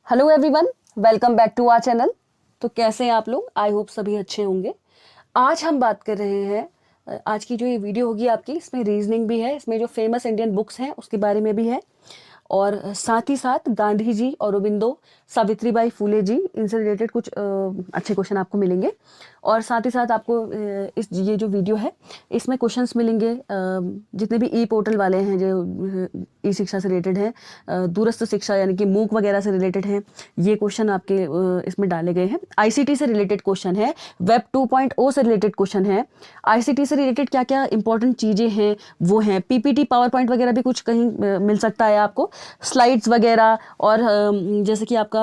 Hello everyone, welcome back to our channel. तो कैसे हैं आप लोग? आई होप सभी अच्छे होंगे। आज हम बात कर रहे हैं आज की जो ये वीडियो होगी आपकी, इसमें रीजनिंग भी है, इसमें जो फेमस इंडियन बुक्स हैं उसके बारे में भी है, और साथ ही साथ गांधी जी, औरोबिंदो, सावित्रीबाई फूले जी, इनसे रिलेटेड कुछ अच्छे क्वेश्चन आपको मिलेंगे। और साथ ही साथ आपको इस ये जो वीडियो है इसमें क्वेश्चंस मिलेंगे जितने भी ई पोर्टल वाले हैं, जो ई शिक्षा से रिलेटेड हैं, दूरस्थ शिक्षा यानी कि मूक वगैरह से रिलेटेड हैं, ये क्वेश्चन आपके इसमें डाले गए हैं। आईसीटी से रिलेटेड क्वेश्चन है, वेब 2.0 से रिलेटेड क्वेश्चन है। आईसीटी से रिलेटेड क्या क्या इंपॉर्टेंट चीज़ें हैं वो हैं, पीपीटी पावर पॉइंट वगैरह भी कुछ कहीं मिल सकता है आपको, स्लाइड्स वगैरह, और जैसे कि आपका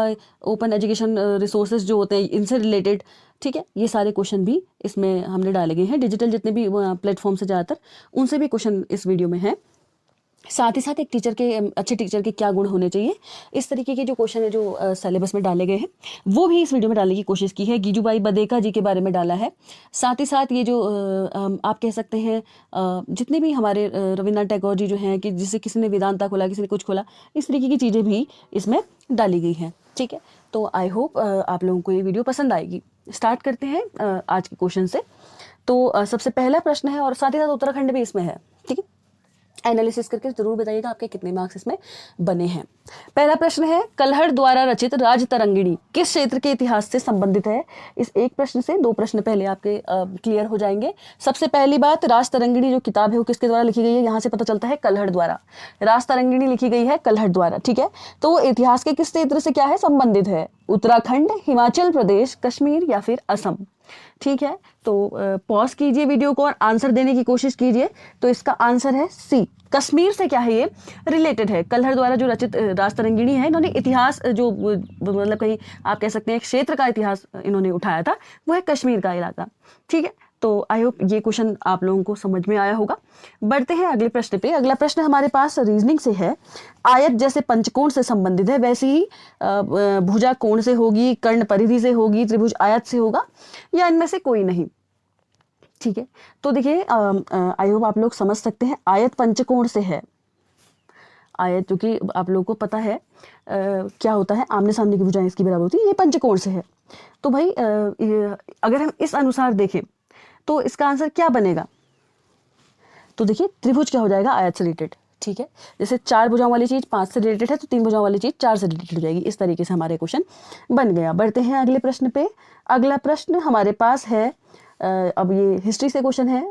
ओपन एजुकेशन रिसोर्सेज जो होते हैं इनसे रिलेटेड। ठीक है, ये सारे क्वेश्चन भी इसमें हमने डाले गए हैं। डिजिटल जितने भी प्लेटफॉर्म से ज़्यादातर उनसे भी क्वेश्चन इस वीडियो में हैं। साथ ही साथ एक टीचर के, अच्छे टीचर के क्या गुण होने चाहिए, इस तरीके के जो क्वेश्चन है जो सिलेबस में डाले गए हैं वो भी इस वीडियो में डालने की कोशिश की है। गीजूबाई बदेका जी के बारे में डाला है। साथ ही साथ ये जो आप कह सकते हैं जितने भी हमारे रविन्द्रनाथ टैगोर जी जो हैं, कि जिसे किसी ने वेदांता खोला, किसी ने कुछ खोला, इस तरीके की चीज़ें भी इसमें डाली गई हैं। ठीक है, तो आई होप आप लोगों को ये वीडियो पसंद आएगी। स्टार्ट करते हैं आज के क्वेश्चन से। तो सबसे पहला प्रश्न है, और साथ ही साथ उत्तराखंड भी इसमें है। ठीक है, एनालिसिस करके जरूर बताइएगा आपके कितने मार्क्स इसमें बने हैं। पहला प्रश्न है, कल्हड़ द्वारा रचित राज तरंगिणी किस क्षेत्र के इतिहास से संबंधित है? इस एक प्रश्न से दो प्रश्न पहले आपके क्लियर हो जाएंगे। सबसे पहली बात, राज तरंगिणी जो किताब है वो किसके द्वारा लिखी गई है? यहाँ से पता चलता है कल्हड़ द्वारा। राज तरंगिणी लिखी गई है कल्हड़ द्वारा। ठीक है, तो वो इतिहास के किस क्षेत्र से क्या है, संबंधित है? उत्तराखंड, हिमाचल प्रदेश, कश्मीर या फिर असम। ठीक है, तो पॉज कीजिए वीडियो को और आंसर देने की कोशिश कीजिए। तो इसका आंसर है सी, कश्मीर से क्या है, ये रिलेटेड है। कल्हड़ द्वारा जो रचित राज तरंगिणी है, इन्होंने इतिहास जो मतलब कहीं आप कह सकते हैं क्षेत्र का इतिहास इन्होंने उठाया था, वो है कश्मीर का इलाका। ठीक है, तो आई होप ये क्वेश्चन आप लोगों को समझ में आया होगा। बढ़ते हैं अगले प्रश्न पे। अगला प्रश्न हमारे पास रीजनिंग से है। आयत जैसे पंचकोण से संबंधित है, वैसे ही भुजा कोण से होगी, कर्ण परिधि से होगी, त्रिभुज आयत से होगा, या इनमें से कोई नहीं। ठीक है, तो देखिए आई होप आप लोग समझ सकते हैं, आयत पंचकोण से है। आयत जो कि आप लोगों को पता है क्या होता है, आमने सामने की भुजाएं इसकी बराबर होती है, ये पंचकोण से है। तो भाई अगर हम इस अनुसार देखें तो इसका आंसर क्या बनेगा? तो देखिए त्रिभुज क्या हो जाएगा, आयत से रिलेटेड। ठीक है, जैसे 4 भुजाओं वाली चीज 5 से रिलेटेड है, तो 3 भुजाओं वाली चीज 4 से रिलेटेड हो जाएगी। इस तरीके से हमारे क्वेश्चन बन गया। बढ़ते हैं अगले प्रश्न पे। अगला प्रश्न हमारे पास है, अब ये हिस्ट्री से क्वेश्चन है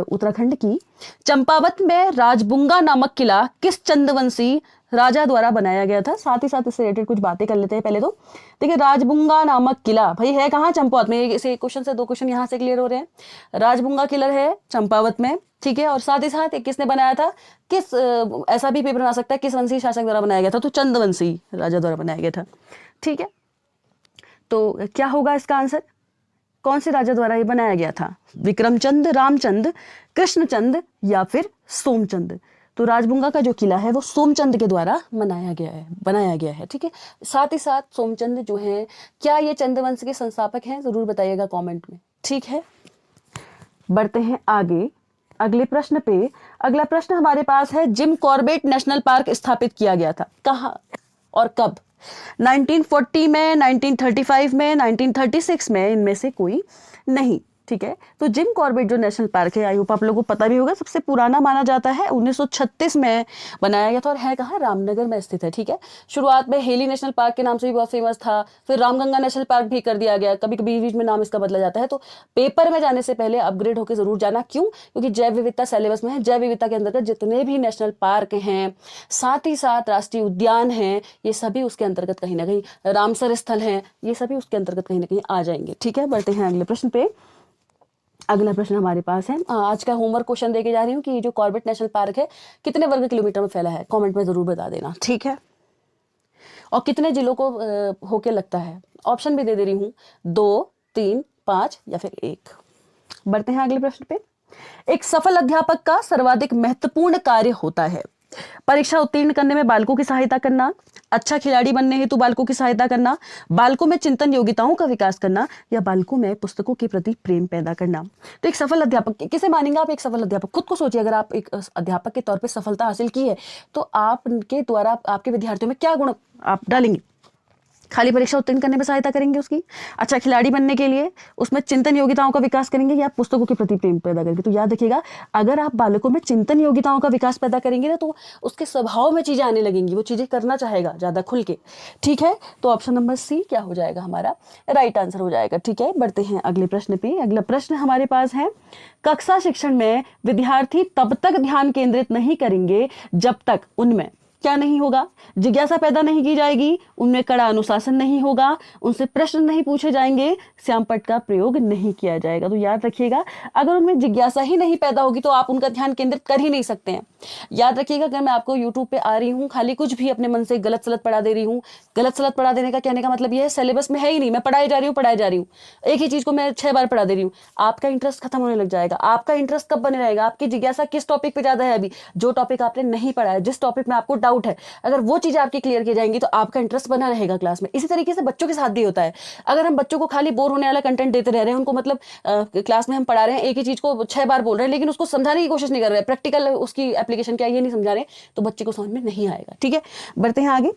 उत्तराखंड की। चंपावत में राजबुंगा नामक किला किस चंदवंशी राजा द्वारा बनाया गया था? साथ ही साथ इससे रिलेटेड कुछ बातें कर लेते हैं पहले। तो देखिए, राजबुंगा नामक किला भाई है कहाँ? चंपावत में। इसे क्वेश्चन से दो क्वेश्चन यहाँ से क्लियर हो रहे हैं। राजबुंगा किला है चंपावत में। ठीक है, और साथ ही साथ किसने बनाया था, किस ऐसा भी पेपर बना सकता है, किस वंशी शासक द्वारा बनाया गया था? तो चंदवंशी राजा द्वारा बनाया गया था। ठीक है, तो क्या होगा इसका आंसर? कौन से राजा द्वारा ये बनाया गया था? विक्रमचंद, रामचंद, कृष्णचंद या फिर सोमचंद? तो राजबुंगा का जो किला है वो सोमचंद के द्वारा बनाया गया है। ठीक है, साथ ही साथ सोमचंद जो है, क्या ये चंद्रवंश के संस्थापक हैं? जरूर बताइएगा कमेंट में। ठीक है, बढ़ते हैं आगे अगले प्रश्न पे। अगला प्रश्न हमारे पास है, जिम कॉर्बेट नेशनल पार्क स्थापित किया गया था कहाँ और कब? 1940 में, 1935 में, 1936 में, इनमें से कोई नहीं। ठीक है, तो जिम कॉर्बेट जो नेशनल पार्क है, आई होप आप लोगों को पता भी होगा, सबसे पुराना माना जाता है, 1936 में बनाया गया था, और है कहाँ? रामनगर में स्थित है। ठीक है, शुरुआत में हेली नेशनल पार्क के नाम से भी बहुत फेमस था, फिर रामगंगा नेशनल पार्क भी कर दिया गया। कभी कभी बीच में नाम इसका बदला जाता है, तो पेपर में जाने से पहले अपग्रेड होकर जरूर जाना। क्यों? क्योंकि जैव विविधता सिलेबस में है। जैव विविधता के अंतर्गत जितने भी नेशनल पार्क हैं, साथ ही साथ राष्ट्रीय उद्यान हैं, ये सभी उसके अंतर्गत कहीं ना कहीं, रामसर स्थल हैं, ये सभी उसके अंतर्गत कहीं ना कहीं आ जाएंगे। ठीक है, बढ़ते हैं अगले प्रश्न पे। अगला प्रश्न हमारे पास है, आज का होमवर्क क्वेश्चन देके जा रही हूँ कि ये जो कॉर्बेट नेशनल पार्क है कितने वर्ग किलोमीटर में फैला है? कमेंट में जरूर बता देना। ठीक है, और कितने जिलों को होके लगता है? ऑप्शन भी दे दे रही हूँ, 2, 3, 5 या फिर 1। बढ़ते हैं अगले प्रश्न पे। एक सफल अध्यापक का सर्वाधिक महत्वपूर्ण कार्य होता है परीक्षा उत्तीर्ण करने में बालकों की सहायता करना, अच्छा खिलाड़ी बनने हेतु बालकों की सहायता करना, बालकों में चिंतन योग्यताओं का विकास करना, या बालकों में पुस्तकों के प्रति प्रेम पैदा करना। तो एक सफल अध्यापक किसे मानेंगे आप? एक सफल अध्यापक, खुद को सोचिए, अगर आप एक अध्यापक के तौर पर सफलता हासिल की है तो आपके द्वारा आपके विद्यार्थियों में क्या गुण आप डालेंगे? खाली परीक्षा उत्तीर्ण करने में सहायता करेंगे उसकी। अच्छा, खिलाड़ी बनने के लिए उसमें चिंतन योग्यताओं का विकास करेंगे या पुस्तकों के प्रति प्रेम पैदा करेंगे। तो याद रखिएगा, अगर आप बालकों में चिंतन योग्यताओं का विकास पैदा करेंगे ना, तो उसके स्वभाव में चीजें आने लगेंगी, वो चीजें करना चाहेगा ज्यादा खुल के। ठीक है, तो ऑप्शन नंबर सी क्या हो जाएगा, हमारा राइट आंसर हो जाएगा। ठीक है, बढ़ते हैं अगले प्रश्न पे। अगला प्रश्न हमारे पास है, कक्षा शिक्षण में विद्यार्थी तब तक ध्यान केंद्रित नहीं करेंगे जब तक उनमें क्या नहीं होगा, जिज्ञासा पैदा नहीं की जाएगी, उनमें कड़ा अनुशासन नहीं होगा, उनसे प्रश्न नहीं पूछे जाएंगे, श्यामपट्ट का प्रयोग नहीं किया जाएगा। तो याद रखिएगा, अगर उनमें जिज्ञासा ही नहीं पैदा होगी तो आप उनका ध्यान केंद्रित कर ही नहीं सकते हैं। याद रखिएगा, अगर मैं आपको यूट्यूब पे आ रही हूँ, खाली कुछ भी अपने मन से गलत सलत पढ़ा दे रही हूँ, गलत सलत पढ़ा देने का कहने का मतलब यह है सिलेबस में है ही नहीं, मैं पढ़ाई जा रही हूँ, एक ही चीज को मैं 6 बार पढ़ा दे रही हूँ, आपका इंटरेस्ट खत्म होने लग जाएगा। आपका इंटरेस्ट कब बने रहेगा, आपकी जिज्ञासा किस टॉपिक पे ज्यादा है, अभी जो टॉपिक आपने नहीं पढ़ा है, जिस टॉपिक में आपको डाउट है, अगर वो चीजें आपकी क्लियर की जाएंगी तो आपका इंटरेस्ट बना रहेगा क्लास में। इसी तरीके से बच्चों के साथ भी होता है। अगर हम बच्चों को खाली बोर होने वाला कंटेंट देते रह रहे हैं, उनको मतलब क्लास में हम पढ़ा रहे हैं, एक ही चीज को 6 बार बोल रहे हैं, लेकिन उसको समझाने की कोशिश नहीं कर रहे हैं, प्रैक्टिकल उसकी एप्लीकेशन क्या है ये नहीं समझा रहे, तो बच्चे को समझ में नहीं आएगा। ठीक है, बढ़ते हैं आगे।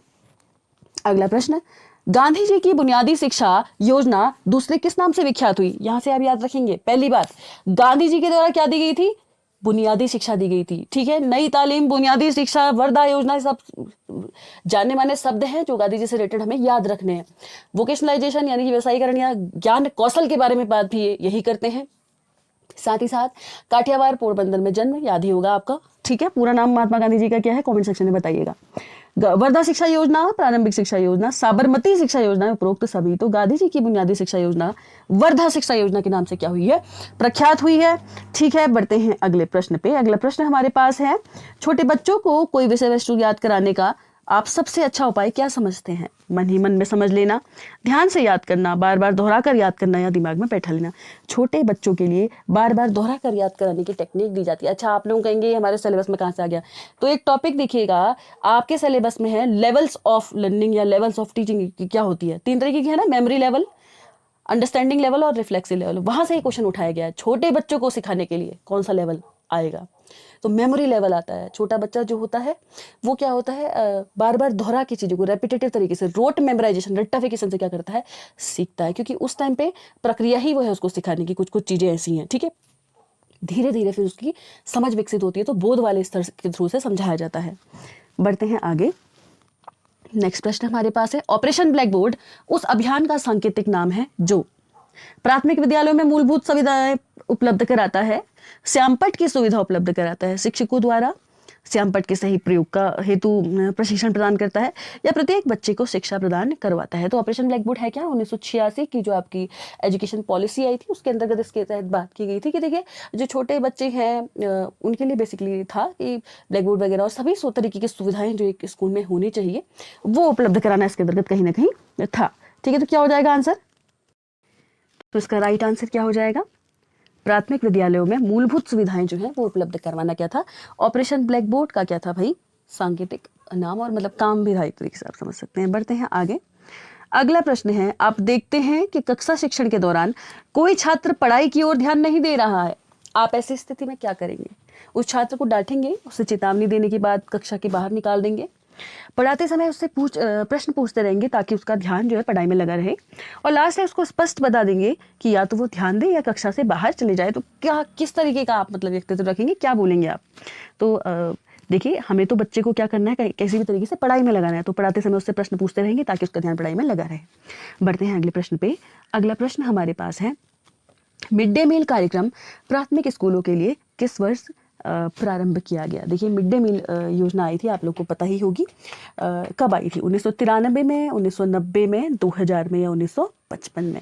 अगला प्रश्न, गांधी जी की बुनियादी शिक्षा योजना दूसरे किस नाम से विख्यात हुई। यहां से आप याद रखेंगे, पहली बात, गांधी जी के द्वारा क्या दी गई थी, बुनियादी शिक्षा दी गई थी। ठीक है, नई तालीम, बुनियादी शिक्षा, वर्धा योजना, सब जानने माने शब्द हैं जो गांधी जी से रिलेटेड हमें याद रखने हैं। वोकेशनलाइजेशन यानी कि व्यवसायीकरण या ज्ञान कौशल के बारे में बात भी यही करते हैं। साथ ही साथ काठियावाड़ पोरबंदर में जन्म, याद ही होगा आपका। ठीक है, पूरा नाम महात्मा गांधी जी का क्या है, कमेंट सेक्शन में बताइएगा। वर्धा शिक्षा योजना, प्रारंभिक शिक्षा योजना, साबरमती शिक्षा योजना, उपरोक्त सभी। तो गांधी जी की बुनियादी शिक्षा योजना वर्धा शिक्षा योजना के नाम से क्या हुई है, प्रख्यात हुई है। ठीक है, बढ़ते हैं अगले प्रश्न पे। अगला प्रश्न हमारे पास है, छोटे बच्चों को कोई विषय वस्तु याद कराने का आप सबसे अच्छा उपाय क्या समझते हैं। मन ही मन में समझ लेना, ध्यान से याद करना, बार बार दोहरा कर याद करना या दिमाग में बैठा लेना। छोटे बच्चों के लिए बार बार दोहरा कर याद कराने की टेक्निक दी जाती है। अच्छा, आप लोग कहेंगे हमारे सिलेबस में कहाँ से आ गया, तो एक टॉपिक देखिएगा आपके सिलेबस में है, लेवल्स ऑफ लर्निंग या लेवल्स ऑफ टीचिंग क्या होती है, 3 तरीके की है ना, मेमोरी लेवल, अंडरस्टैंडिंग लेवल और रिफ्लेक्सिव लेवल। वहां से ये क्वेश्चन उठाया गया है, छोटे बच्चों को सिखाने के लिए कौन सा लेवल आएगा, तो मेमोरी लेवल आता है। छोटा बच्चा जो होता है वो क्या होता है, बार बार दोहरा की चीजों को रेपिटेटिव तरीके से, रोट मेमोराइजेशन, रट्टाफिकेशन से क्या करता है, सीखता है, क्योंकि उस टाइम पे प्रक्रिया ही वो है उसको सिखाने की, कुछ कुछ चीजें ऐसी हैं। ठीक है, धीरे धीरे फिर उसकी समझ विकसित होती है, तो बोध वाले स्तर के थ्रू से समझाया जाता है। बढ़ते हैं आगे। नेक्स्ट प्रश्न हमारे पास है, ऑपरेशन ब्लैक बोर्ड उस अभियान का सांकेतिक नाम है जो प्राथमिक विद्यालयों में मूलभूत सुविधाएं उपलब्ध कराता है, श्यामपट्ट की सुविधा उपलब्ध कराता है, शिक्षकों द्वारा श्यामपट्ट के सही प्रयोग का हेतु प्रशिक्षण प्रदान करता है, या प्रत्येक बच्चे को शिक्षा प्रदान करवाता है। तो ऑपरेशन ब्लैक बोर्ड है क्या, 1986 की जो आपकी एजुकेशन पॉलिसी आई थी उसके अंतर्गत इसके तहत बात की गई थी कि देखिए जो छोटे बच्चे हैं उनके लिए बेसिकली था कि ब्लैक बोर्ड वगैरह और सभी तरीके की सुविधाएं जो एक स्कूल में होनी चाहिए वो उपलब्ध कराना इसके अंतर्गत कहीं ना कहीं था। ठीक है, तो क्या हो जाएगा आंसर, तो इसका राइट आंसर क्या हो जाएगा, प्राथमिक विद्यालयों में मूलभूत सुविधाएं जो है वो उपलब्ध करवाना क्या था, ऑपरेशन ब्लैक बोर्ड का क्या था भाई, सांकेतिक नाम, और मतलब काम भी था एक तरीके से आप समझ सकते हैं। बढ़ते हैं आगे। अगला प्रश्न है, आप देखते हैं कि कक्षा शिक्षण के दौरान कोई छात्र पढ़ाई की ओर ध्यान नहीं दे रहा है, आप ऐसी स्थिति में क्या करेंगे, उस छात्र को डांटेंगे, उसे चेतावनी देने के बाद कक्षा के बाहर निकाल देंगे, पढ़ाते समय उससे प्रश्न पूछते रहेंगे ताकि उसका ध्यान जो है पढ़ाई में लगा रहे, और लास्ट में उसको स्पष्ट बता देंगे कि या तो वो ध्यान दे या कक्षा से बाहर चले जाए। तो क्या किस तरीके का आप मतलब व्यक्तित्व रखेंगे, क्या बोलेंगे आप। तो देखिए हमें तो बच्चे को क्या करना है, किसी भी तरीके से पढ़ाई में लगाना है, तो पढ़ाते समय उससे प्रश्न पूछते रहेंगे ताकि उसका ध्यान पढ़ाई में लगा रहे। बढ़ते हैं अगले प्रश्न पे। अगला प्रश्न हमारे पास है, मिड डे मील कार्यक्रम प्राथमिक स्कूलों के लिए किस वर्ष प्रारंभ किया गया। देखिए मिड डे मील योजना आई थी, आप लोग को पता ही होगी, कब आई थी, 1993 में, 1990 में, 2000 में या 1955 में।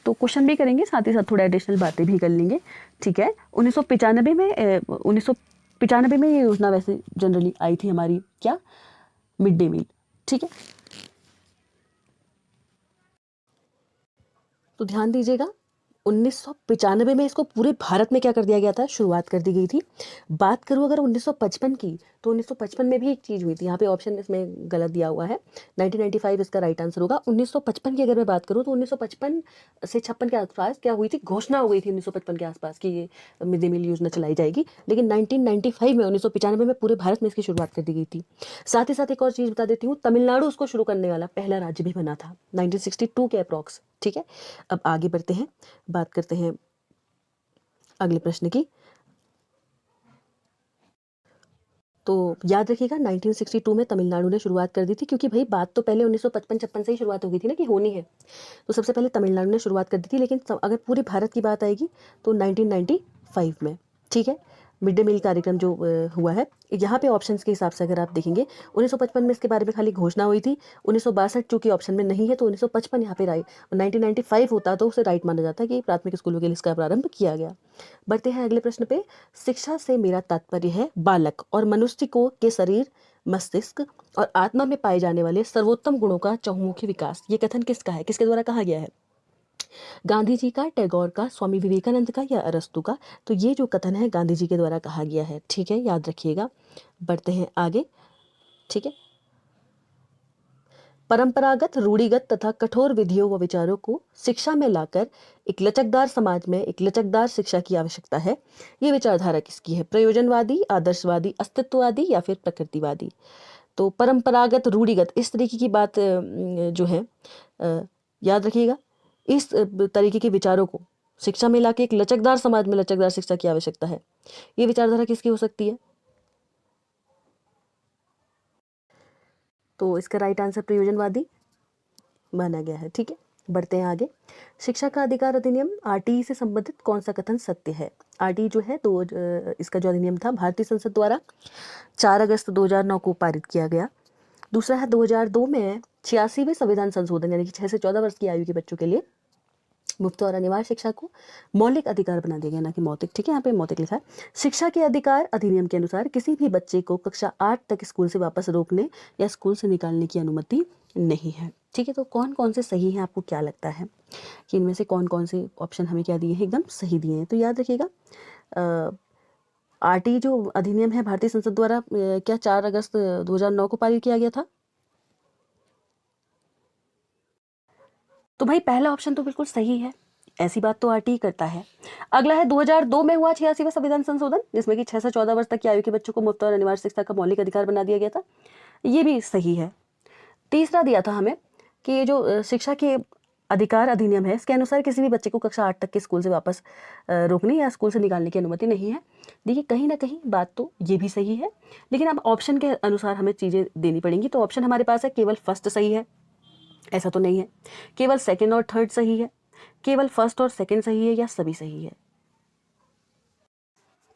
तो क्वेश्चन भी करेंगे, साथ ही साथ थोड़ा एडिशनल बातें भी कर लेंगे। ठीक है, 1995 में 1995 में ये योजना वैसे जनरली आई थी हमारी, क्या, मिड डे मील। ठीक है, तो ध्यान दीजिएगा 1995 में इसको पूरे भारत में क्या कर दिया गया था, शुरुआत कर दी गई थी। बात करूं अगर 1955 की, तो 1955 में भी एक चीज़ हुई थी, यहाँ पे ऑप्शन इसमें गलत दिया हुआ है, 1995 इसका राइट आंसर होगा। 1955 की अगर मैं बात करूँ तो 1955 से 56 के आसपास क्या हुई थी, घोषणा हो गई थी 1955 के आसपास कि ये मिड डे मील योजना चलाई जाएगी, लेकिन 1995 में 1995 में पूरे भारत में इसकी शुरुआत कर दी गई थी। साथ ही साथ एक और चीज़ बता देती हूँ, तमिलनाडु उसको शुरू करने वाला पहला राज्य भी बना था 1962 के अप्रॉक्स। ठीक है, अब आगे बढ़ते हैं, बात करते हैं अगले प्रश्न की। तो याद रखिएगा 1962 में तमिलनाडु ने शुरुआत कर दी थी, क्योंकि भाई बात तो पहले 1955-56 से ही शुरुआत हो गई थी ना कि होनी है, तो सबसे पहले तमिलनाडु ने शुरुआत कर दी थी, लेकिन अगर पूरे भारत की बात आएगी तो 1995 में। ठीक है, मिड डे मील कार्यक्रम जो हुआ है, यहाँ पे ऑप्शंस के हिसाब से अगर आप देखेंगे 1955 में इसके बारे में खाली घोषणा हुई थी, 1962 चूंकि ऑप्शन में नहीं है तो 1955 यहाँ पे राइट, 1995 होता तो उसे राइट माना जाता है कि प्राथमिक स्कूलों के लिए इसका प्रारंभ किया गया। बढ़ते हैं अगले प्रश्न पे। शिक्षा से मेरा तात्पर्य है बालक और मनुष्य को के शरीर, मस्तिष्क और आत्मा में पाए जाने वाले सर्वोत्तम गुणों का चहुमुखी विकास। ये कथन किसका है, किसके द्वारा कहा गया है? गांधी जी का, टैगोर का, स्वामी विवेकानंद का या अरस्तु का? तो ये जो कथन है गांधी जी के द्वारा कहा गया है। ठीक है, याद रखिएगा। बढ़ते हैं आगे। ठीक है, परंपरागत, रूढ़िगत तथा कठोर विधियों व विचारों को शिक्षा में लाकर एक लचकदार समाज में एक लचकदार शिक्षा की आवश्यकता है। ये विचारधारा किसकी है? प्रयोजनवादी, आदर्शवादी, अस्तित्ववादी या फिर प्रकृतिवादी? तो परंपरागत, रूढ़िगत, इस तरीके की बात जो है याद रखिएगा, इस तरीके के विचारों को शिक्षा में लाके एक लचकदार समाज में लचकदार शिक्षा की आवश्यकता है। ये विचारधारा किसकी हो सकती है? तो इसका राइट आंसर प्रयोजनवादी माना गया है। ठीक है, बढ़ते हैं आगे। शिक्षा का अधिकार अधिनियम आरटीई से संबंधित कौन सा कथन सत्य है? आरटीई जो है तो इसका जो अधिनियम था भारतीय संसद द्वारा 4 अगस्त 2009 को पारित किया गया। दूसरा है 2002 में 86वें संविधान संशोधन, यानी कि 6 से 14 वर्ष की आयु के बच्चों के लिए मुफ्त और अनिवार्य शिक्षा को मौलिक अधिकार बना दिया गया, ना कि मौतिक। ठीक है, यहाँ पे मौतिक लिखा है। शिक्षा के अधिकार अधिनियम के अनुसार किसी भी बच्चे को कक्षा 8 तक स्कूल से वापस रोकने या स्कूल से निकालने की अनुमति नहीं है। ठीक है, तो कौन कौन से सही हैं, आपको क्या लगता है कि इनमें से कौन कौन से ऑप्शन हमें क्या दिए हैं, एकदम सही दिए हैं? तो याद रखिएगा, आरटी जो अधिनियम है भारतीय संसद द्वारा क्या 4 अगस्त 2009 को पारित किया गया था? तो भाई पहला ऑप्शन तो बिल्कुल सही है, ऐसी बात तो आरटी करता है। अगला है 2002 में हुआ 86वां संविधान संशोधन, जिसमें कि 6 से 14 वर्ष तक की आयु के बच्चों को मुफ्त और अनिवार्य शिक्षा का मौलिक अधिकार बना दिया गया था, ये भी सही है। तीसरा दिया था हमें कि ये जो शिक्षा के अधिकार अधिनियम है, इसके अनुसार किसी भी बच्चे को कक्षा 8 तक के स्कूल से वापस रोकने या स्कूल से निकालने की अनुमति नहीं है। देखिए कहीं ना कहीं बात तो ये भी सही है, लेकिन अब ऑप्शन के अनुसार हमें चीज़ें देनी पड़ेंगी। तो ऑप्शन हमारे पास है केवल फर्स्ट सही है, ऐसा तो नहीं है, केवल सेकंड और थर्ड सही है, केवल फर्स्ट और सेकंड सही है, या सभी सही है?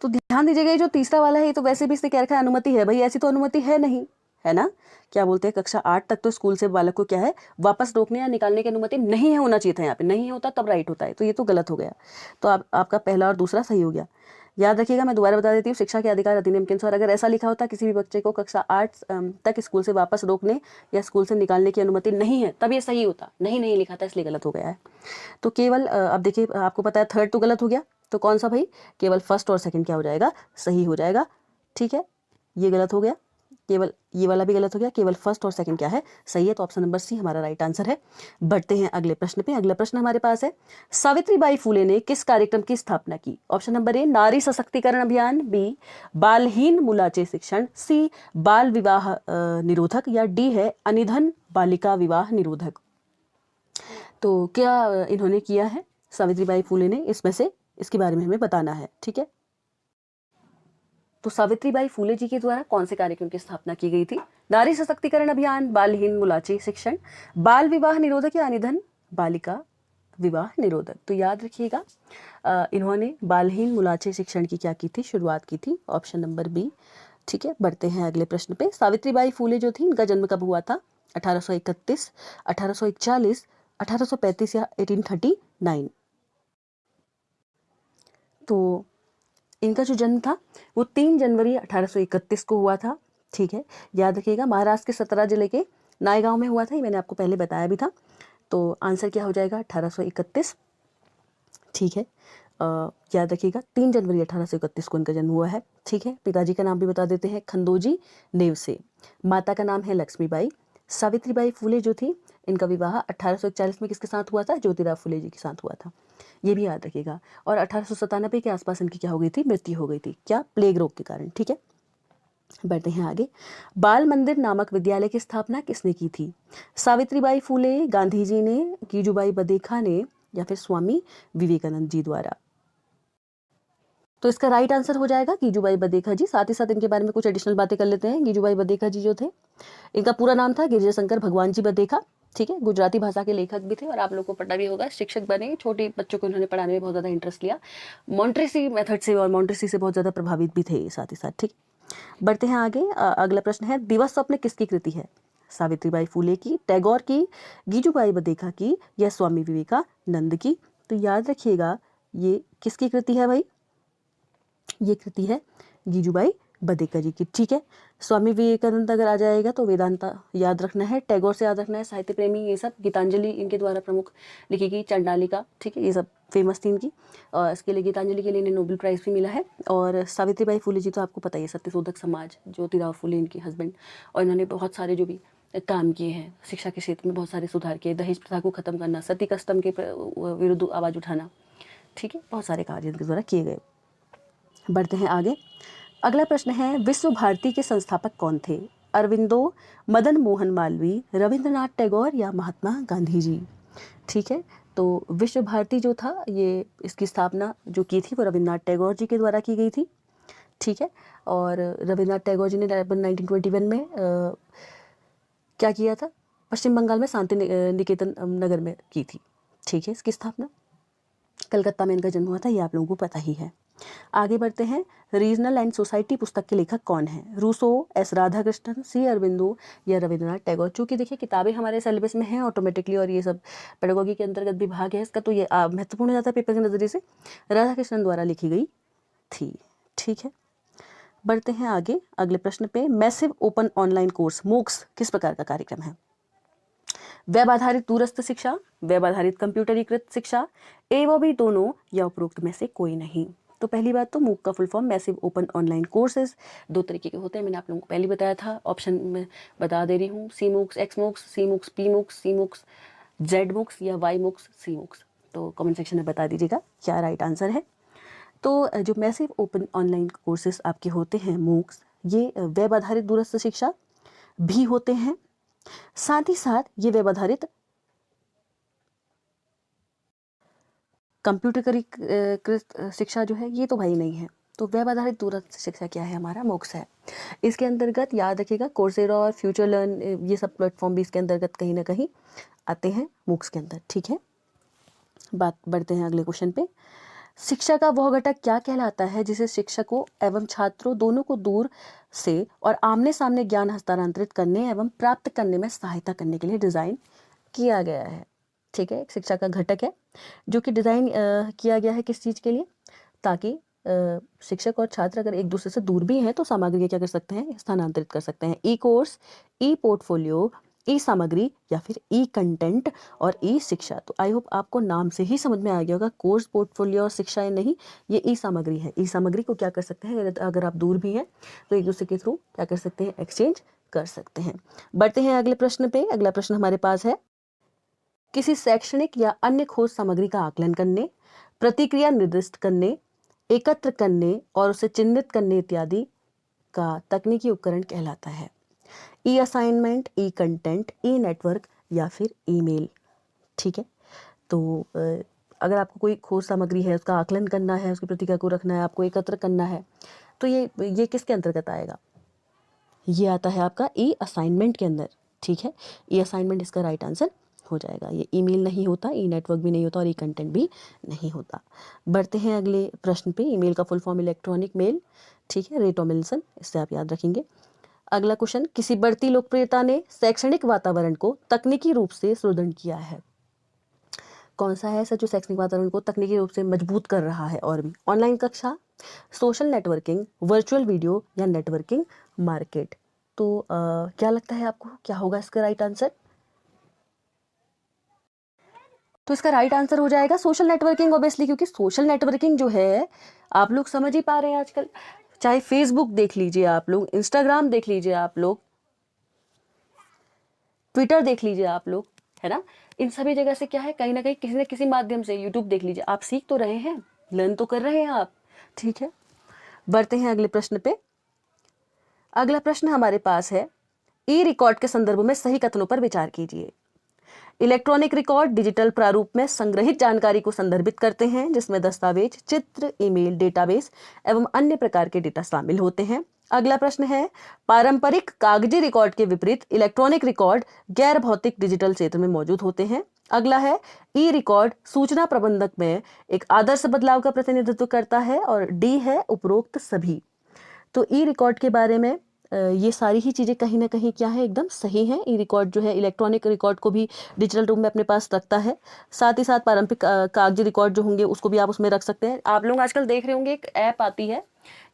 तो ध्यान दीजिएगा, ये जो तीसरा वाला है ये तो वैसे भी इसने क्या रखा है, अनुमति है। भाई ऐसी तो अनुमति है नहीं, है ना? क्या बोलते हैं, कक्षा 8 तक तो स्कूल से बालक को क्या है, वापस रोकने या निकालने की अनुमति नहीं है, होना चाहिए था। यहाँ पे नहीं होता तब राइट होता है, तो ये तो गलत हो गया। तो आपका पहला और दूसरा सही हो गया। याद रखिएगा, मैं दोबारा बता देती हूँ, शिक्षा के अधिकार अधिनियम के अनुसार अगर ऐसा लिखा होता किसी भी बच्चे को कक्षा 8 तक स्कूल से वापस रोकने या स्कूल से निकालने की अनुमति नहीं है, तब ये सही होता। नहीं लिखा था, इसलिए गलत हो गया है। तो केवल अब देखिए, आपको पता है थर्ड तो गलत हो गया, तो कौन सा भाई, केवल फर्स्ट और सेकंड क्या हो जाएगा, सही हो जाएगा। ठीक है, ये गलत हो गया, केवल ये वाला भी गलत हो गया, केवल फर्स्ट और सेकंड क्या है, सही है। तो ऑप्शन नंबर सी हमारा राइट आंसर है। बढ़ते हैं अगले प्रश्न पे। अगला प्रश्न हमारे पास है, सावित्रीबाई फुले ने किस कार्यक्रम की स्थापना की? ऑप्शन नंबर ए नारी सशक्तिकरण अभियान, बी बालहीन मुलाचे शिक्षण, सी बाल विवाह निरोधक, या डी है अनिधन बालिका विवाह निरोधक। तो क्या इन्होंने किया है सावित्रीबाई फुले ने, इसमें से इसके बारे में हमें बताना है। ठीक है, तो सावित्रीबाई फुले जी के द्वारा कौन से कार्यक्रम की स्थापना की गई थी? नारी सशक्तिकरण अभियान, बालहीन मुलाचे शिक्षण, बाल विवाह निरोधक, या अनिधन बालिका विवाह निरोधक? तो याद रखिएगा, इन्होंने बालहीन मुलाचे शिक्षण की क्या की थी, शुरुआत की थी। Option number B. ठीक है, बढ़ते हैं अगले प्रश्न पे। सावित्रीबाई फुले जो थी, इनका जन्म कब हुआ था? 1831, 1841, 1835 या 1839? तो इनका जो जन्म था वो 3 जनवरी 1831 को हुआ था। ठीक है, याद रखिएगा, महाराष्ट्र के 17 जिले के नायगांव में हुआ था, ये मैंने आपको पहले बताया भी था। तो आंसर क्या हो जाएगा, 1831। ठीक है, याद रखिएगा 3 जनवरी 1831 को इनका जन्म हुआ है। ठीक है, पिताजी का नाम भी बता देते हैं, खंडोजी नेवसे। माता का नाम है लक्ष्मीबाई। सावित्रीबाई फुले जो थी, इनका विवाह 1841 में किसके साथ हुआ था? ज्योतिराव फुले जी के साथ हुआ था, ये भी याद रखिएगा। और 1897 के आसपास इनकी क्या हो गई थी? मृत्यु हो गई थी। क्या? प्लेग रोग के कारण। ठीक है, बढ़ते हैं आगे। बाल मंदिर नामक विद्यालय की स्थापना किसने की थी? सावित्रीबाई फुले, गांधी जी ने, कीजूबाई बदेखा ने, या फिर स्वामी विवेकानंद जी द्वारा? तो इसका राइट आंसर हो जाएगा कीजूबाई बदेखा जी। साथ ही साथ इनके बारे में कुछ एडिशनल बातें कर लेते हैं। कीजूबाई बदेखा जी जो थे, इनका पूरा नाम था गिरिजा शंकर भगवान जी बदेखा। ठीक है, गुजराती भाषा के लेखक भी थे और आप लोग को पता भी होगा, शिक्षक बने। छोटे बच्चों को इन्होंने पढ़ाने में बहुत ज़्यादा इंटरेस्ट लिया। मॉन्ट्रेसी मेथड से और मॉन्ट्रेसी से बहुत ज़्यादा प्रभावित भी थे साथ ही साथ। ठीक, बढ़ते हैं आगे। अगला प्रश्न है, दिवस स्वप्न किसकी कृति है? सावित्रीबाई फुले की, टैगोर की, गीजूबाई बदेखा की, या स्वामी विवेकानंद की? तो याद रखिएगा, ये किसकी कृति है भाई? ये कृति है गीजूबाई बदेकर जी की। ठीक है, स्वामी विवेकानंद अगर आ जाएगा तो वेदांता याद रखना है, टैगोर से याद रखना है, साहित्य प्रेमी, ये सब। गीतांजलि इनके द्वारा प्रमुख लिखी गई, चंडालिका। ठीक है, ये सब फेमस थी इनकी, और इसके लिए गीतांजलि के लिए इन्हें नोबेल प्राइज़ भी मिला है। और सावित्रीबाई फुले जी तो आपको पता ही है, सत्यशोधक समाज, ज्योतिराव फुले इनके हस्बैंड, और इन्होंने बहुत सारे जो भी काम किए हैं शिक्षा के क्षेत्र में, बहुत सारे सुधार किए, दहेज प्रथा को खत्म करना, सती कस्टम के विरुद्ध आवाज़ उठाना। ठीक है, बहुत सारे कार्य इनके द्वारा किए गए। बढ़ते हैं आगे। अगला प्रश्न है, विश्व भारती के संस्थापक कौन थे? अरविंदो, मदन मोहन मालवीय, रविंद्रनाथ टैगोर, या महात्मा गांधी जी? ठीक है, तो विश्व भारती जो था, ये इसकी स्थापना जो की थी वो रविंद्रनाथ टैगोर जी के द्वारा की गई थी। ठीक है, और रविंद्रनाथ टैगोर जी ने 1921 में क्या किया था? पश्चिम बंगाल में शांति निकेतन नगर में की थी। ठीक है, इसकी स्थापना कलकत्ता में इनका जन्म हुआ था, ये आप लोगों को पता ही है। आगे बढ़ते हैं। रीजनल एंड सोसाइटी पुस्तक के लेखक कौन हैं? रूसो, एस राधाकृष्णन, सी अरविंदो, या रविंद्रनाथ टैगोर? चूंकि देखिए किताबें हमारे सिलेबस में हैं ऑटोमेटिकली, और ये सब पेडागोगी के अंतर्गत विभाग है इसका, तो ये महत्वपूर्ण हो जाता है पेपर के नज़रिए से। राधाकृष्णन द्वारा लिखी गई थी। ठीक है, बढ़ते हैं आगे अगले प्रश्न पे। Massive open online course MOOCs किस प्रकार का कार्यक्रम है? वेब आधारित दूरस्थ शिक्षा, वेब आधारित कंप्यूटरीकृत शिक्षा, ए व बी दोनों, या उपरोक्त में से कोई नहीं? तो पहली बात तो मूक का full form massive open online courses. दो तरीके के होते हैं, मैंने आप लोगों को पहले बताया था, ऑप्शन में बता दे रही हूँ। सी मूक्स, एक्स मूक्स, सी मूक्स, पी मूक्स, सी मूक्स, जेड मूक्स, या वाई मूक्स, सी मूक्स। तो कमेंट सेक्शन में बता दीजिएगा क्या राइट आंसर है। तो जो मैसिव ओपन ऑनलाइन कोर्सेज आपके होते हैं मूक्स, ये वेब आधारित दूरस्थ शिक्षा भी होते हैं, साथ ही साथ ये वेब आधारित कंप्यूटरीकृत शिक्षा जो है, ये तो भाई नहीं है। तो वेब आधारित दूरस्थ शिक्षा क्या है? हमारा मोक्ष है। इसके अंतर्गत याद रखिएगा कोर्सेरा और फ्यूचर लर्न, ये सब प्लेटफॉर्म भी इसके अंतर्गत कहीं ना कहीं आते हैं मोक्ष के अंदर। ठीक है, बात बढ़ते हैं अगले क्वेश्चन पे। शिक्षा का वह घटक क्या कहलाता है जिसे शिक्षकों एवं छात्रों दोनों को दूर से और आमने सामने ज्ञान हस्तांतरित करने एवं प्राप्त करने में सहायता करने के लिए डिज़ाइन किया गया है? ठीक है, एक शिक्षा का घटक है जो कि डिज़ाइन किया गया है किस चीज़ के लिए? ताकि शिक्षक और छात्र अगर एक दूसरे से दूर भी हैं तो सामग्री क्या कर सकते हैं? स्थानांतरित कर सकते हैं। ई कोर्स, ई पोर्टफोलियो, ई सामग्री, या फिर ई कंटेंट और ई शिक्षा। तो आई होप आपको नाम से ही समझ में आ गया होगा, कोर्स, पोर्टफोलियो और शिक्षाएं नहीं, ये ई सामग्री है। ई सामग्री को क्या कर सकते हैं? अगर आप दूर भी हैं तो एक दूसरे के थ्रू क्या कर सकते हैं? एक्सचेंज कर सकते हैं। बढ़ते हैं अगले प्रश्न पे। अगला प्रश्न हमारे पास है, किसी शैक्षणिक या अन्य खोज सामग्री का आकलन करने, प्रतिक्रिया निर्दिष्ट करने, एकत्र करने और उसे चिन्हित करने इत्यादि का तकनीकी उपकरण कहलाता है? ई असाइनमेंट, ई कंटेंट, ई नेटवर्क, या फिर ईमेल? ठीक है, तो अगर आपको कोई खोज सामग्री है, उसका आकलन करना है, उसकी प्रतिक्रिया को रखना है, आपको एकत्र करना है, तो ये किसके अंतर्गत आएगा? ये आता है आपका ई असाइनमेंट के अंदर। ठीक है, ई असाइनमेंट इसका राइट आंसर हो जाएगा। ये ईमेल नहीं होता, ई नेटवर्क भी नहीं होता, और ई कंटेंट भी नहीं होता। बढ़ते हैं अगले प्रश्न पे। ईमेल का फुल फॉर्म इलेक्ट्रॉनिक मेल। ठीक है, रेटोमिल्सन, इससे आप याद रखेंगे। अगला क्वेश्चन, किसी बढ़ती लोकप्रियता ने शैक्षणिक वातावरण को तकनीकी रूप से सुदृढ़ किया है? कौन सा है ऐसा जो शैक्षणिक वातावरण को तकनीकी रूप से मजबूत कर रहा है? और भी ऑनलाइन कक्षा, सोशल नेटवर्किंग, वर्चुअल वीडियो, या नेटवर्किंग मार्केट? तो क्या लगता है आपको, क्या होगा इसका राइट आंसर? तो इसका राइट आंसर हो जाएगा सोशल नेटवर्किंग ऑब्वियसली, क्योंकि सोशल नेटवर्किंग जो है आप लोग समझ ही पा रहे हैं आजकल, चाहे फेसबुक देख लीजिए आप लोग, इंस्टाग्राम देख लीजिए आप लोग, ट्विटर देख लीजिए आप लोग, है ना, इन सभी जगह से क्या है, कहीं ना कहीं किसी न किसी माध्यम से, यूट्यूब देख लीजिए, आप सीख तो रहे हैं, लर्न तो कर रहे हैं आप, ठीक है। बढ़ते हैं अगले प्रश्न पे। अगला प्रश्न हमारे पास है, ई रिकॉर्ड के संदर्भ में सही कथनों पर विचार कीजिए। इलेक्ट्रॉनिक रिकॉर्ड डिजिटल प्रारूप में संग्रहित जानकारी को संदर्भित करते हैं, जिसमें दस्तावेज, चित्र, ईमेल, डेटाबेस एवं अन्य प्रकार के डेटा शामिल होते हैं। अगला प्रश्न है, पारंपरिक कागजी रिकॉर्ड के विपरीत इलेक्ट्रॉनिक रिकॉर्ड गैर भौतिक डिजिटल क्षेत्र में मौजूद होते हैं। अगला है, ई रिकॉर्ड सूचना प्रबंधक में एक आदर्श बदलाव का प्रतिनिधित्व करता है। और डी है उपरोक्त सभी। तो ई रिकॉर्ड के बारे में ये सारी ही चीज़ें कहीं ना कहीं क्या है, एकदम सही हैं। ई रिकॉर्ड जो है इलेक्ट्रॉनिक रिकॉर्ड को भी डिजिटल रूप में अपने पास रखता है, साथ ही साथ पारंपरिक कागजी रिकॉर्ड जो होंगे उसको भी आप उसमें रख सकते हैं। आप लोग आजकल देख रहे होंगे एक ऐप आती है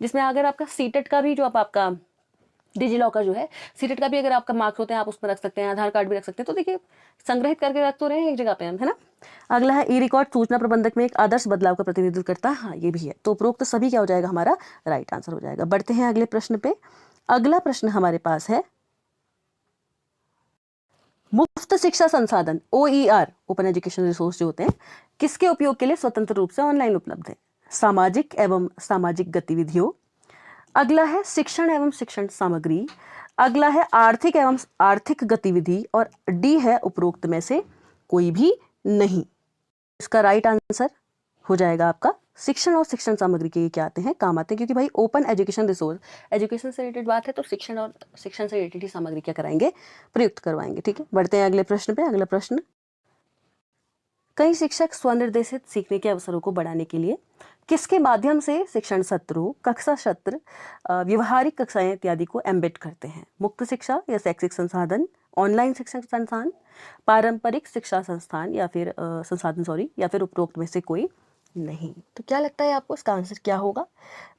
जिसमें अगर आपका सीटेट का भी जो आपका डिजी लॉकर जो है, सीटेट का भी अगर आपका मार्क्स होते हैं आप उसमें रख सकते हैं, आधार कार्ड भी रख सकते हैं। तो देखिए संग्रहित करके रख तो रहे हैं एक जगह पे हम, है ना। अगला है, ई रिकॉर्ड सूचना प्रबंधक में एक आदर्श बदलाव का प्रतिनिधित्व करता है। हाँ, ये भी है। तो उपरोक्त तो सभी क्या हो जाएगा, हमारा राइट आंसर हो जाएगा। बढ़ते हैं अगले प्रश्न पे। अगला प्रश्न हमारे पास है, मुफ्त शिक्षा संसाधन OER ओपन एजुकेशन रिसोर्स जो होते हैं किसके उपयोग के लिए स्वतंत्र रूप से ऑनलाइन उपलब्ध है? सामाजिक एवं सामाजिक गतिविधियों। अगला है, शिक्षण एवं शिक्षण सामग्री। अगला है, आर्थिक एवं आर्थिक गतिविधि। और डी है उपरोक्त में से कोई भी नहीं। इसका राइट आंसर हो जाएगा आपका शिक्षण और शिक्षण सामग्री के क्या आते हैं, काम आते हैं, क्योंकि भाई ओपन एजुकेशन रिसोर्स, एजुकेशन से रिलेटेड बात है तो शिक्षण और शिक्षण से रिलेटेड ही सामग्री क्या कराएंगे, प्रयुक्त करवाएंगे, ठीक है। बढ़ते हैं अगले प्रश्न पे। अगला प्रश्न, कई शिक्षक स्वनिर्देशित सीखने के अवसरों को बढ़ाने के लिए किसके माध्यम से शिक्षण सत्रों, कक्षा सत्र, व्यवहारिक कक्षाएं इत्यादि को एम्बेड करते हैं? मुक्त शिक्षा या शैक्षिक संसाधन, ऑनलाइन शिक्षण संस्थान, पारंपरिक शिक्षा संस्थान या फिर संसाधन या फिर उपरोक्त में से कोई नहीं। तो क्या लगता है आपको इसका आंसर क्या होगा?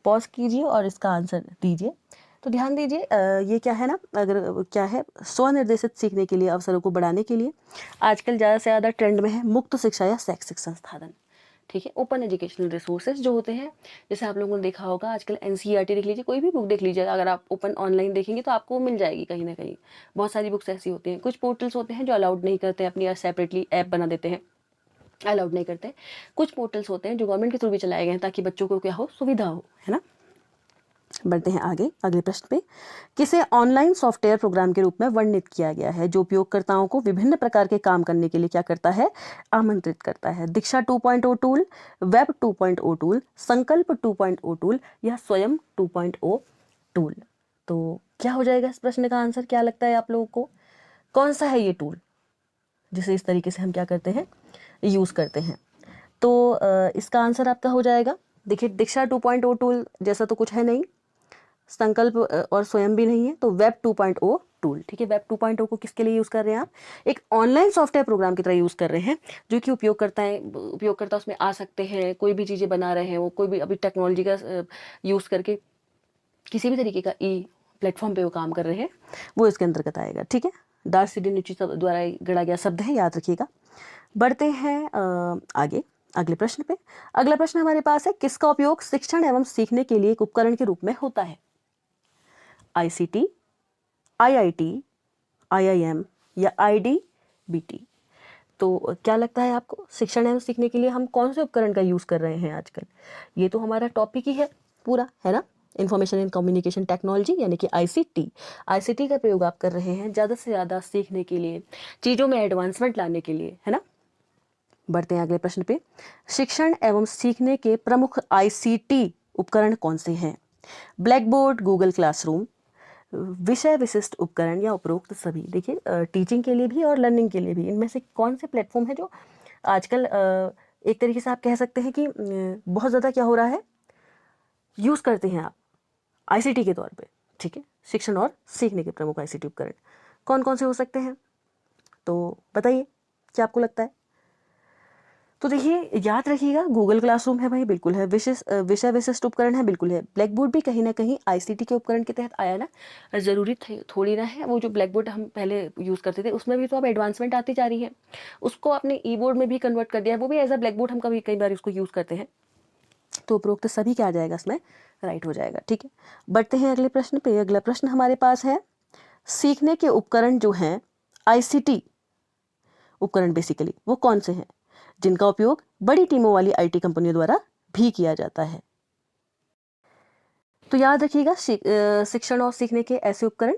पॉज कीजिए और इसका आंसर दीजिए। तो ध्यान दीजिए, ये क्या है ना, अगर क्या है, स्वनिर्देशित सीखने के लिए अवसरों को बढ़ाने के लिए आजकल ज़्यादा से ज़्यादा ट्रेंड में है मुक्त शिक्षा या शैक्षिक संसाधन, ठीक है। ओपन एजुकेशनल रिसोर्सेज जो होते हैं, जैसे आप लोगों ने देखा होगा आजकल NCERT देख लीजिए, कोई भी बुक देख लीजिए, अगर आप ओपन ऑनलाइन देखेंगे तो आपको मिल जाएगी कहीं ना कहीं। बहुत सारी बुक्स ऐसी होती हैं। कुछ पोर्टल्स होते हैं जो अलाउड नहीं करते हैं, अपनी सेपरेटली ऐप बना देते हैं, अलाउड नहीं करते। कुछ पोर्टल्स होते हैं जो गवर्नमेंट के थ्रू भी चलाए गए हैं ताकि बच्चों को क्या हो, सुविधा हो, है ना। बढ़ते हैं आगे अगले प्रश्न पे। किसे ऑनलाइन सॉफ्टवेयर प्रोग्राम के रूप में वर्णित किया गया है जो उपयोगकर्ताओं को विभिन्न प्रकार के काम करने के लिए क्या करता है, आमंत्रित करता है? दीक्षा 2.0 टूल, वेब 2.0 टूल, संकल्प 2.0 टूल या स्वयं 2.0 टूल? तो क्या हो जाएगा इस प्रश्न का आंसर, क्या लगता है आप लोगों को, कौन सा है ये टूल जिसे इस तरीके से हम क्या करते हैं, यूज़ करते हैं? तो इसका आंसर आपका हो जाएगा, देखिए दीक्षा 2.0 टूल जैसा तो कुछ है नहीं, संकल्प और स्वयं भी नहीं है, तो वेब 2.0 टूल, ठीक है। वेब 2.0 को किसके लिए यूज़ कर रहे हैं आप? एक ऑनलाइन सॉफ्टवेयर प्रोग्राम की तरह यूज़ कर रहे हैं, जो कि उपयोगकर्ता उसमें आ सकते हैं, कोई भी चीज़ें बना रहे हैं, वो कोई भी अभी टेक्नोलॉजी का यूज़ करके किसी भी तरीके का प्लेटफॉर्म पे वो काम कर रहे हैं, वो इसके अंतर्गत आएगा, ठीक है। दार्सिडी द्वारा गढ़ा गया शब्द है, याद रखिएगा। बढ़ते हैं आगे अगले प्रश्न पे। अगला प्रश्न हमारे पास है, किसका उपयोग शिक्षण एवं सीखने के लिए एक उपकरण के रूप में होता है? ICT, IIT, IIM या IDBT? तो क्या लगता है आपको, शिक्षण एवं सीखने के लिए हम कौन से उपकरण का यूज़ कर रहे हैं आजकल? ये तो हमारा टॉपिक ही है पूरा, है ना, इंफॉर्मेशन एंड कम्युनिकेशन टेक्नोलॉजी यानी कि ICT का प्रयोग आप कर रहे हैं ज़्यादा से ज़्यादा सीखने के लिए, चीज़ों में एडवांसमेंट लाने के लिए, है ना। बढ़ते हैं अगले प्रश्न पे। शिक्षण एवं सीखने के प्रमुख ICT उपकरण कौन से हैं? ब्लैक बोर्ड, गूगल क्लासरूम, विषय विशिष्ट उपकरण या उपरोक्त सभी? देखिए टीचिंग के लिए भी और लर्निंग के लिए भी इनमें से कौन से प्लेटफॉर्म है जो आजकल एक तरीके से आप कह सकते हैं कि बहुत ज़्यादा क्या हो रहा है, यूज़ करते हैं आप ICT के तौर पे, ठीक है। शिक्षण और सीखने के प्रमुख ICT उपकरण कौन कौन से हो सकते हैं, तो बताइए क्या आपको लगता है। तो देखिए याद रखिएगा, गूगल क्लासरूम है भाई, बिल्कुल है। विषय विशिष्ट उपकरण है, बिल्कुल है। ब्लैक बोर्ड भी कहीं ना कहीं आईसीटी के उपकरण के तहत आया ना, ज़रूरी थोड़ी ना है। वो जो ब्लैक बोर्ड हम पहले यूज़ करते थे उसमें भी तो अब एडवांसमेंट आती जा रही है, उसको आपने ई बोर्ड में भी कन्वर्ट कर दिया है, वो भी एज अ ब्लैक बोर्ड हम कई बार उसको यूज़ करते हैं। तो उपरोक्त सभी क्या आ जाएगा इसमें, राइट हो जाएगा। ठीक है, बढ़ते हैं अगले प्रश्न पे। अगला प्रश्न हमारे पास है, सीखने के उपकरण जो हैं आईसीटी उपकरण बेसिकली वो कौन से हैं जिनका उपयोग बड़ी टीमों वाली आईटी कंपनियों द्वारा भी किया जाता है। तो याद रखिएगा, शिक्षण और सीखने के ऐसे उपकरण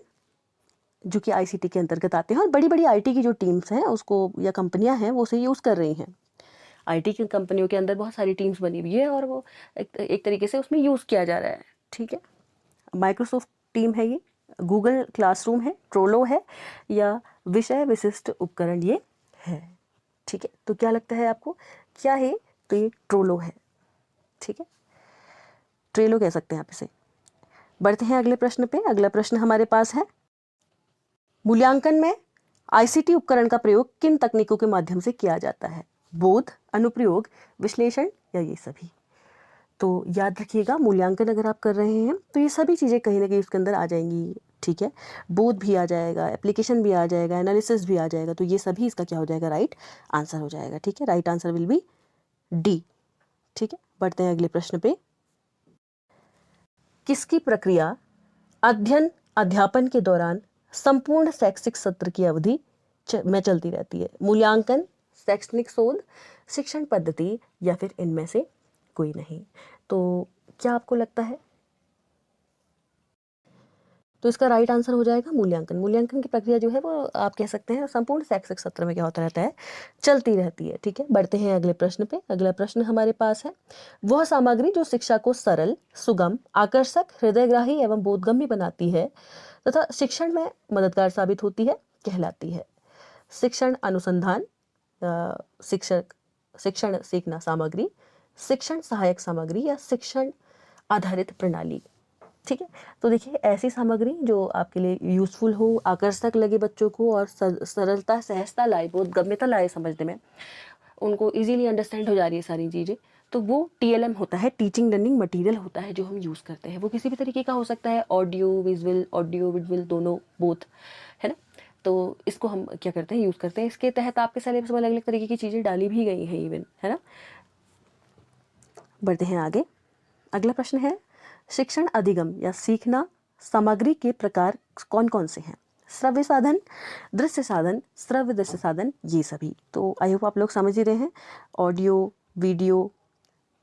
जो कि आईसीटी के अंतर्गत आते हैं और बड़ी बड़ी आईटी की जो टीम्स हैं उसको या कंपनियां हैं वो उसे यूज़ कर रही हैं। आईटी की कंपनियों के अंदर बहुत सारी टीम्स बनी हुई है और वो एक तरीके से उसमें यूज़ किया जा रहा है। ठीक है, माइक्रोसॉफ्ट टीम है ये, गूगल क्लासरूम है, ट्रोलो है, या विषय विशिष्ट उपकरण ये है। ठीक है, तो क्या लगता है आपको क्या है? तो ये ट्रोलो है। ठीक है, ट्रेलो कह सकते हैं आप इसे। बढ़ते हैं अगले प्रश्न पे। अगला प्रश्न हमारे पास है, मूल्यांकन में आईसीटी उपकरण का प्रयोग किन तकनीकों के माध्यम से किया जाता है? बोध, अनुप्रयोग, विश्लेषण या ये सभी? तो याद रखिएगा, मूल्यांकन अगर आप कर रहे हैं तो ये सभी चीज़ें कहीं ना कहीं उसके अंदर आ जाएंगी। ठीक है, बोध भी आ जाएगा, एप्लीकेशन भी आ जाएगा, एनालिसिस भी आ जाएगा, तो ये सभी इसका क्या हो जाएगा, राइट आंसर हो जाएगा। ठीक है, right answer will be D. ठीक है, बढ़ते हैं अगले प्रश्न पे। किसकी प्रक्रिया अध्ययन अध्यापन के दौरान संपूर्ण शैक्षिक सत्र की अवधि में चलती रहती है? मूल्यांकन, शैक्षणिक शोध, शिक्षण पद्धति या फिर इनमें से कोई नहीं? तो क्या आपको लगता है? तो इसका राइट आंसर हो जाएगा मूल्यांकन। मूल्यांकन की प्रक्रिया जो है वो आप कह सकते हैं संपूर्ण शैक्षिक सत्र में क्या होता रहता है, चलती रहती है। ठीक है, बढ़ते हैं अगले प्रश्न पे। अगला प्रश्न हमारे पास है, वह सामग्री जो शिक्षा को सरल, सुगम, आकर्षक, हृदयग्राही एवं बोधगम्य बनाती है तथा शिक्षण में मददगार साबित होती है कहलाती है? शिक्षण अनुसंधान, शिक्षक शिक्षण सीखना सामग्री, शिक्षण सहायक सामग्री या शिक्षण आधारित प्रणाली? ठीक है, तो देखिए ऐसी सामग्री जो आपके लिए यूजफुल हो, आकर्षक लगे बच्चों को और सरलता, सहजता लाए, बोधगम्यता लाए समझने में, उनको इजीली अंडरस्टैंड हो जा रही है सारी चीज़ें, तो वो टीएलएम होता है, टीचिंग लर्निंग मटेरियल होता है जो हम यूज़ करते हैं। वो किसी भी तरीके का हो सकता है, ऑडियो विजुअल दोनों, बोथ, है ना। तो इसको हम क्या करते हैं, यूज़ करते हैं। इसके तहत आपके सिलेबस में अलग अलग तरीके की चीज़ें डाली भी गई हैं इवन, है ना। बढ़ते हैं आगे। अगला प्रश्न है, शिक्षण अधिगम या सीखना सामग्री के प्रकार कौन कौन से हैं? श्रव्य साधन, दृश्य साधन, श्रव्य दृश्य साधन, ये सभी। तो आई होप आप लोग समझ ही रहे हैं, ऑडियो वीडियो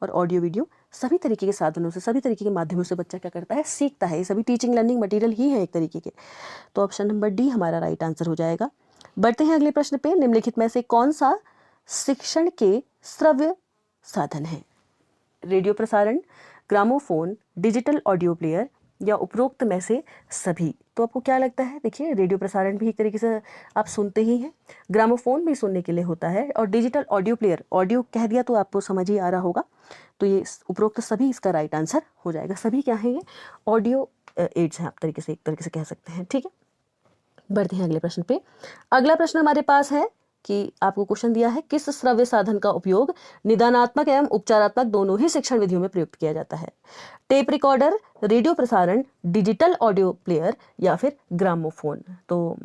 और ऑडियो वीडियो सभी तरीके के साधनों से, सभी तरीके के माध्यमों से बच्चा क्या करता है, सीखता है। ये सभी टीचिंग लर्निंग मटेरियल ही है एक तरीके के। तो ऑप्शन नंबर डी हमारा राइट आंसर हो जाएगा। बढ़ते हैं अगले प्रश्न पे। निम्नलिखित में से कौन सा शिक्षण के श्रव्य साधन है? रेडियो प्रसारण, ग्रामोफोन, डिजिटल ऑडियो प्लेयर या उपरोक्त में से सभी? तो आपको क्या लगता है? देखिए रेडियो प्रसारण भी एक तरीके से आप सुनते ही हैं, ग्रामोफोन भी सुनने के लिए होता है, और डिजिटल ऑडियो प्लेयर, ऑडियो कह दिया तो आपको समझ ही आ रहा होगा। तो ये उपरोक्त सभी इसका राइट आंसर हो जाएगा। सभी क्या है, ये ऑडियो एड्स हैं, आप एक तरीके से कह सकते हैं। ठीक है, बढ़ते हैं अगले प्रश्न पे। अगला प्रश्न हमारे पास है कि आपको क्वेश्चन दिया है, किस श्रव्य साधन का उपयोग निदानात्मक एवं उपचारात्मक दोनों ही शिक्षण विधियों में प्रयुक्त किया जाता है? टेप रिकॉर्डर, रेडियो प्रसारण, डिजिटल ऑडियो प्लेयर या फिर ग्रामोफोन? तो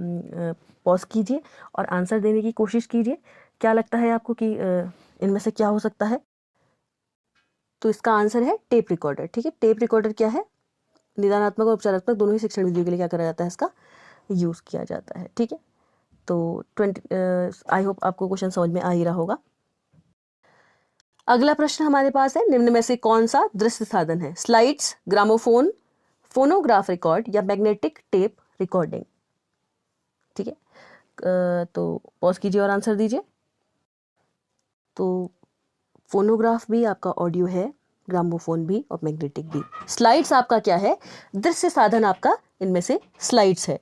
पॉज कीजिए और आंसर देने की कोशिश कीजिए। क्या लगता है आपको कि इनमें से क्या हो सकता है? तो इसका आंसर है टेप रिकॉर्डर। ठीक है, टेप रिकॉर्डर क्या है, निदानात्मक और उपचारात्मक दोनों ही शिक्षण विधियों के लिए क्या करा जाता है, इसका यूज़ किया जाता है। ठीक है, तो 20 आई होप आपको क्वेश्चन समझ में आ ही रहा होगा। अगला प्रश्न हमारे पास है, निम्न में से कौन सा दृश्य साधन है? स्लाइड्स, ग्रामोफोन, फोनोग्राफ रिकॉर्ड या मैग्नेटिक टेप रिकॉर्डिंग? ठीक है, तो पॉज कीजिए और आंसर दीजिए। तो फोनोग्राफ भी आपका ऑडियो है, ग्रामोफोन भी और मैग्नेटिक भी। स्लाइड्स आपका क्या है, दृश्य साधन आपका इनमें से स्लाइड्स है।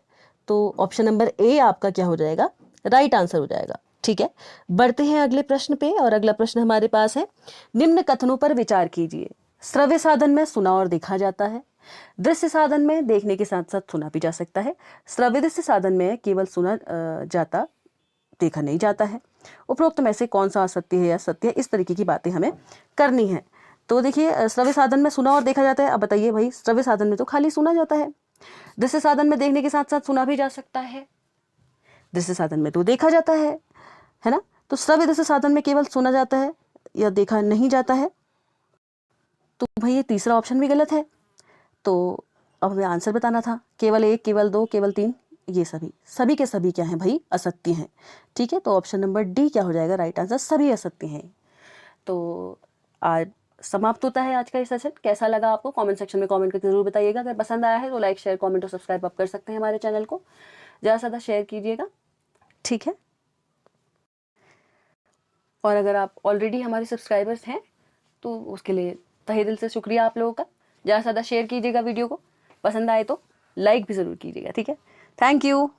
तो ऑप्शन नंबर ए आपका क्या हो जाएगा, राइट आंसर हो जाएगा। ठीक है, बढ़ते हैं अगले प्रश्न पे। और अगला प्रश्न हमारे पास है, निम्न कथनों पर विचार कीजिए। श्रव्य साधन में सुना और देखा जाता है, दृश्य साधन में देखने के साथ साथ सुना भी जा सकता है, श्रव्य दृश्य साधन में केवल सुना जाता, देखा नहीं जाता है, उपरोक्त में से कौन सा असत्य है या सत्य है, इस तरीके की बातें हमें करनी है। तो देखिए श्रव्य साधन में सुना और देखा जाता है। अब बताइए भाई, श्रव्य साधन में तो खाली सुना जाता है, दृश्य साधन में देखने के साथ साथ सुना भी जा सकता है, दृश्य साधन में तो देखा जाता है ना। तो श्रव्य दृश्य साधन में केवल सुना जाता है या देखा नहीं जाता है। तो भाई ये तीसरा ऑप्शन भी गलत है। तो अब हमें आंसर बताना था, केवल 1, केवल 2, केवल 3, ये सभी के सभी क्या हैं भाई, असत्य हैं। ठीक है, तो ऑप्शन नंबर डी क्या हो जाएगा राइट आंसर, सभी असत्य हैं। तो आज समाप्त होता है आज का ये सेशन। कैसा लगा आपको कमेंट सेक्शन में कमेंट करके जरूर बताइएगा। अगर पसंद आया है तो लाइक शेयर कमेंट और सब्सक्राइब आप कर सकते हैं हमारे चैनल को, ज़्यादा से ज़्यादा शेयर कीजिएगा। ठीक है, और अगर आप ऑलरेडी हमारे सब्सक्राइबर्स हैं तो उसके लिए तहे दिल से शुक्रिया आप लोगों का। ज़्यादा से ज़्यादा शेयर कीजिएगा वीडियो को, पसंद आए तो लाइक भी ज़रूर कीजिएगा। ठीक है, थैंक यू।